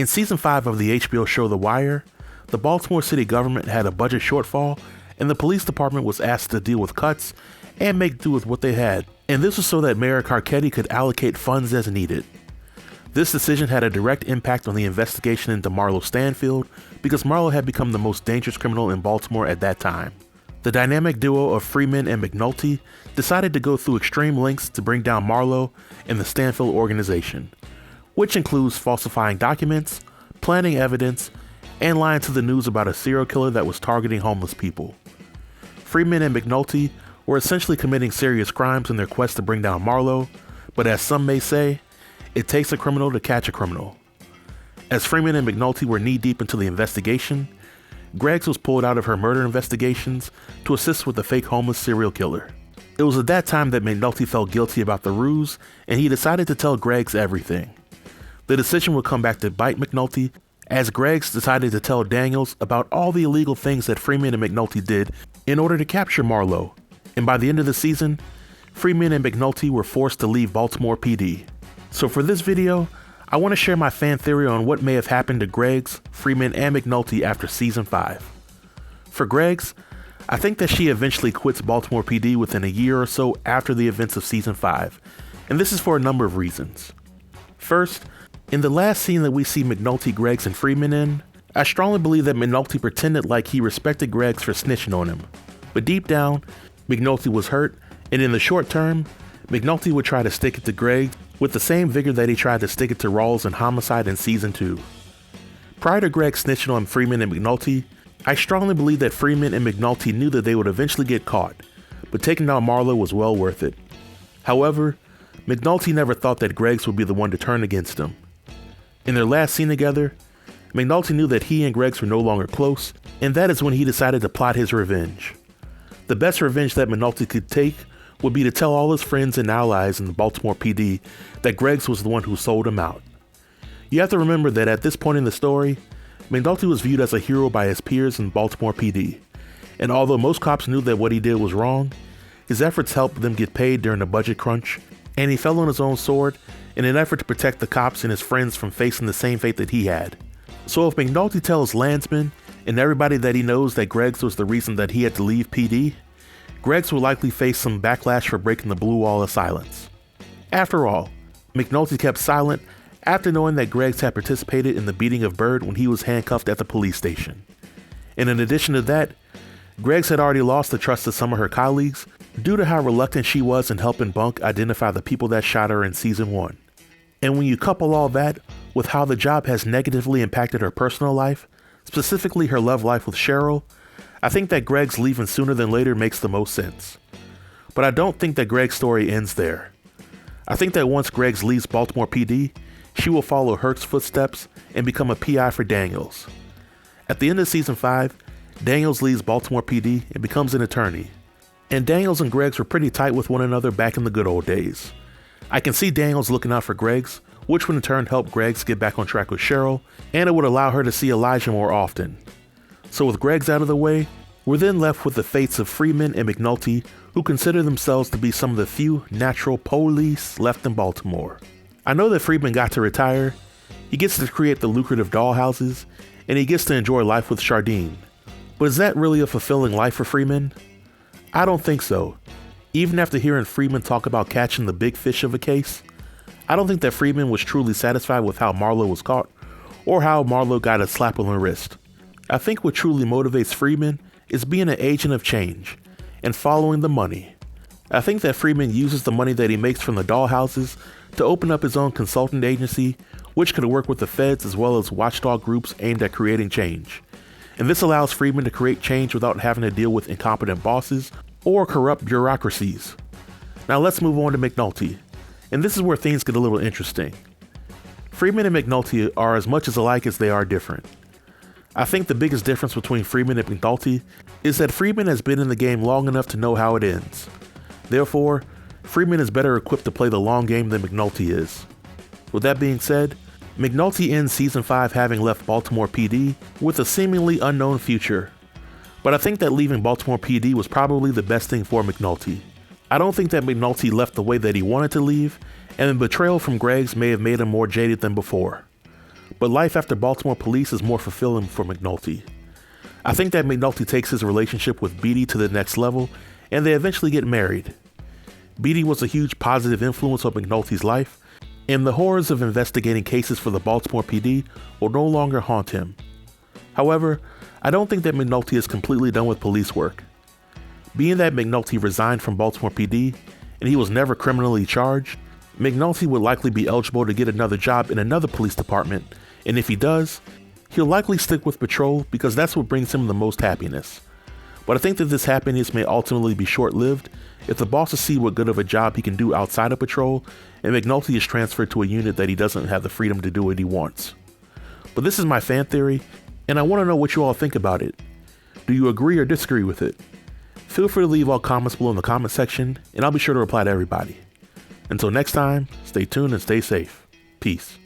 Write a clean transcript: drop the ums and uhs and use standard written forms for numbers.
In season 5 of the HBO show The Wire, the Baltimore city government had a budget shortfall and the police department was asked to deal with cuts and make do with what they had. And this was so that Mayor Carcetti could allocate funds as needed. This decision had a direct impact on the investigation into Marlo Stanfield because Marlo had become the most dangerous criminal in Baltimore at that time. The dynamic duo of Freeman and McNulty decided to go through extreme lengths to bring down Marlo and the Stanfield organization, which includes falsifying documents, planting evidence, and lying to the news about a serial killer that was targeting homeless people. Freeman and McNulty were essentially committing serious crimes in their quest to bring down Marlo, but as some may say, it takes a criminal to catch a criminal. As Freeman and McNulty were knee-deep into the investigation, Greggs was pulled out of her murder investigations to assist with the fake homeless serial killer. It was at that time that McNulty felt guilty about the ruse, and he decided to tell Greggs everything. The decision would come back to bite McNulty, as Greggs decided to tell Daniels about all the illegal things that Freeman and McNulty did in order to capture Marlo, and by the end of the season, Freeman and McNulty were forced to leave Baltimore PD. So for this video, I want to share my fan theory on what may have happened to Greggs, Freeman, and McNulty after season 5. For Greggs, I think that she eventually quits Baltimore PD within a year or so after the events of season 5, and this is for a number of reasons. First, in the last scene that we see McNulty, Greggs, and Freeman in, I strongly believe that McNulty pretended like he respected Greggs for snitching on him, but deep down, McNulty was hurt, and in the short term, McNulty would try to stick it to Greggs with the same vigor that he tried to stick it to Rawls in Homicide in season 2. Prior to Greggs snitching on Freeman and McNulty, I strongly believe that Freeman and McNulty knew that they would eventually get caught, but taking down Marlo was well worth it. However, McNulty never thought that Greggs would be the one to turn against him. In their last scene together, McNulty knew that he and Greggs were no longer close, and that is when he decided to plot his revenge. The best revenge that McNulty could take would be to tell all his friends and allies in the Baltimore PD that Greggs was the one who sold him out. You have to remember that at this point in the story, McNulty was viewed as a hero by his peers in Baltimore PD, and although most cops knew that what he did was wrong, his efforts helped them get paid during a budget crunch, and he fell on his own sword in an effort to protect the cops and his friends from facing the same fate that he had. So if McNulty tells landsmen and everybody that he knows that Greggs was the reason that he had to leave PD, Greggs will likely face some backlash for breaking the blue wall of silence. After all, McNulty kept silent after knowing that Greggs had participated in the beating of Bird when he was handcuffed at the police station. And in addition to that, Greggs had already lost the trust of some of her colleagues due to how reluctant she was in helping Bunk identify the people that shot her in season 1. And when you couple all that with how the job has negatively impacted her personal life, specifically her love life with Cheryl, I think that Greggs leaving sooner than later makes the most sense. But I don't think that Greggs' story ends there. I think that once Greggs leaves Baltimore PD, she will follow Herc's footsteps and become a PI for Daniels. At the end of season 5, Daniels leaves Baltimore PD and becomes an attorney. And Daniels and Greggs were pretty tight with one another back in the good old days. I can see Daniels looking out for Greggs, which would in turn help Greggs get back on track with Cheryl, and it would allow her to see Elijah more often. So with Greggs out of the way, we're then left with the fates of Freeman and McNulty, who consider themselves to be some of the few natural police left in Baltimore. I know that Freeman got to retire, he gets to create the lucrative dollhouses, and he gets to enjoy life with Chardine. But is that really a fulfilling life for Freeman? I don't think so. Even after hearing Freeman talk about catching the big fish of a case, I don't think that Freeman was truly satisfied with how Marlo was caught, or how Marlo got a slap on the wrist. I think what truly motivates Freeman is being an agent of change and following the money. I think that Freeman uses the money that he makes from the dollhouses to open up his own consultant agency, which could work with the feds as well as watchdog groups aimed at creating change. And this allows Freeman to create change without having to deal with incompetent bosses or corrupt bureaucracies. Now let's move on to McNulty, and this is where things get a little interesting. Freeman and McNulty are as much as alike as they are different. I think the biggest difference between Freeman and McNulty is that Freeman has been in the game long enough to know how it ends. Therefore, Freeman is better equipped to play the long game than McNulty is. With that being said, McNulty ends season 5 having left Baltimore PD with a seemingly unknown future. But I think that leaving Baltimore PD was probably the best thing for McNulty. I don't think that McNulty left the way that he wanted to leave, and the betrayal from Greggs may have made him more jaded than before. but life after Baltimore police is more fulfilling for McNulty. I think that McNulty takes his relationship with Beatty to the next level, and they eventually get married. Beatty was a huge positive influence on McNulty's life, and the horrors of investigating cases for the Baltimore PD will no longer haunt him. However, I don't think that McNulty is completely done with police work. Being that McNulty resigned from Baltimore PD, and he was never criminally charged, McNulty would likely be eligible to get another job in another police department, and if he does, he'll likely stick with patrol because that's what brings him the most happiness. But I think that this happiness may ultimately be short-lived if the bosses see what good of a job he can do outside of patrol and McNulty is transferred to a unit that he doesn't have the freedom to do what he wants. But this is my fan theory, and I want to know what you all think about it. Do you agree or disagree with it? Feel free to leave all comments below in the comment section, and I'll be sure to reply to everybody. Until next time, stay tuned and stay safe. Peace.